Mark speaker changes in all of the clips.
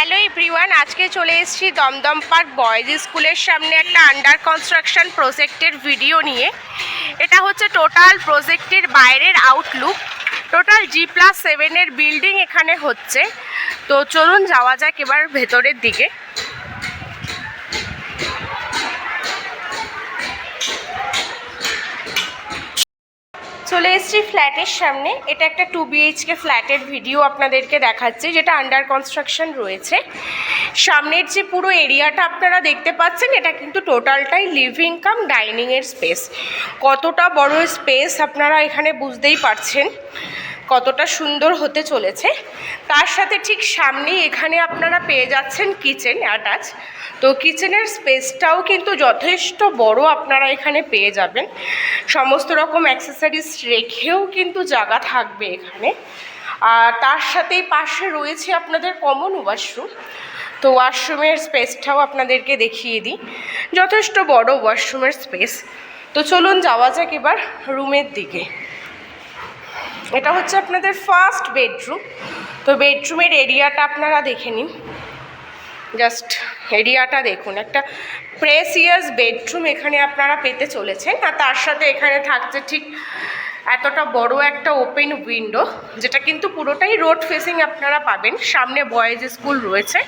Speaker 1: Hello everyone, আজকে চলে এসেছি দমদম পার্ক বয়েজ স্কুলের সামনে একটা আন্ডার কনস্ট্রাকশন প্রজেক্টের ভিডিও নিয়ে। এটা হচ্ছে টোটাল প্রজেক্টের বাইরের আউটলুক। টোটাল G+7 বিল্ডিং এখানে হচ্ছে। তো চলুন যাওয়া যাক এবার ভেতরের দিকে। চলে এসেছি ফ্ল্যাটের সামনে। এটা একটা 2 BHK ফ্ল্যাটের ভিডিও আপনাদেরকে দেখাচ্ছি, যেটা আন্ডার কনস্ট্রাকশন রয়েছে। সামনের যে পুরো এরিয়াটা আপনারা দেখতে পাচ্ছেন, এটা কিন্তু টোটালটাই লিভিং কাম ডাইনিংয়ের স্পেস। কতটা বড় স্পেস আপনারা এখানে বুঝতেই পারছেন কতটা সুন্দর হতে চলেছে। তার সাথে ঠিক সামনেই এখানে আপনারা পেয়ে যাচ্ছেন কিচেন অ্যাটাচ। তো কিচেনের স্পেসটাও কিন্তু যথেষ্ট বড় আপনারা এখানে পেয়ে যাবেন। সমস্ত রকম অ্যাক্সেসরিজ রেখেও কিন্তু জায়গা থাকবে এখানে। আর তার সাথেই পাশে রয়েছে আপনাদের কমন ওয়াশরুম। তো ওয়াশরুমের স্পেসটাও আপনাদেরকে দেখিয়ে দিই, যথেষ্ট বড় ওয়াশরুমের স্পেস। তো চলুন যাওয়া যাক এবার রুমের দিকে। এটা হচ্ছে আপনাদের ফার্স্ট বেডরুম। তো বেডরুমের এরিয়াটা আপনারা দেখে নিন, জাস্ট এরিয়াটা দেখুন। একটা প্রেসিয়াস বেডরুম এখানে আপনারা পেতে চলেছেন। আর তার সাথে এখানে থাকছে ঠিক এতটা বড় একটা ওপেন উইন্ডো, যেটা কিন্তু পুরোটাই রোড ফেসিং আপনারা পাবেন। সামনে বয়েজ স্কুল রয়েছে,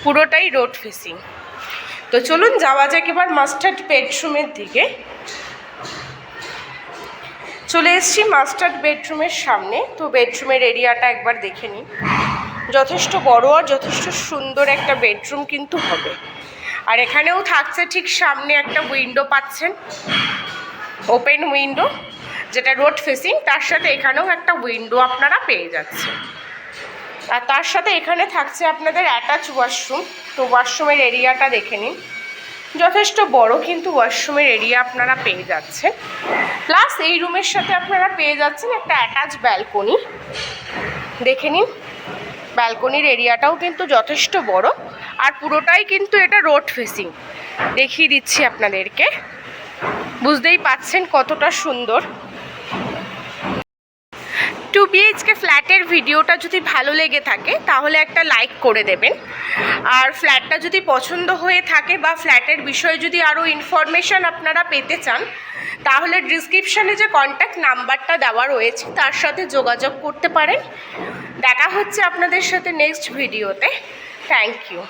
Speaker 1: পুরোটাই রোড ফেসিং। তো চলুন যাওয়া যাক এবার মাস্টার্ড বেডরুমের দিকে। চলে এসেছি মাস্টার্ড বেডরুমের সামনে। তো বেডরুমের এরিয়াটা একবার দেখে নিন, যথেষ্ট বড় আর যথেষ্ট সুন্দর একটা বেডরুম কিন্তু হবে। আর এখানেও থাকছে ঠিক সামনে একটা উইন্ডো পাচ্ছেন, ওপেন উইন্ডো, যেটা রোড ফেসিং। তার সাথে এখানেও একটা উইন্ডো আপনারা পেয়ে যাচ্ছেন। আর তার সাথে এখানে থাকছে আপনাদের অ্যাটাচ ওয়াশরুম। তো ওয়াশরুমের এরিয়াটা দেখে নিন, যথেষ্ট বড় কিন্তু ওয়াশরুমের এরিয়া আপনারা পেয়ে যাচ্ছেন। প্লাস এই রুমের সাথে আপনারা পেয়ে যাচ্ছেন একটা অ্যাটাচ ব্যালকনি। দেখে নিন, ব্যালকনির এরিয়াটাও কিন্তু যথেষ্ট বড়। আর পুরোটাই কিন্তু এটা রোড ফেসিং। দেখিয়ে দিচ্ছি আপনাদেরকে, বুঝতেই পাচ্ছেন কতটা সুন্দর। 2 BHK ফ্ল্যাটের ভিডিওটা যদি ভালো লেগে থাকে তাহলে একটা লাইক করে দেবেন। আর ফ্ল্যাটটা যদি পছন্দ হয়ে থাকে বা ফ্ল্যাটের বিষয়ে যদি আরও ইনফরমেশান আপনারা পেতে চান, তাহলে ডিসক্রিপশানে যে কন্ট্যাক্ট নাম্বারটা দেওয়া রয়েছে তার সাথে যোগাযোগ করতে পারেন। দেখা হচ্ছে আপনাদের সাথে নেক্সট ভিডিওতে। Thank you.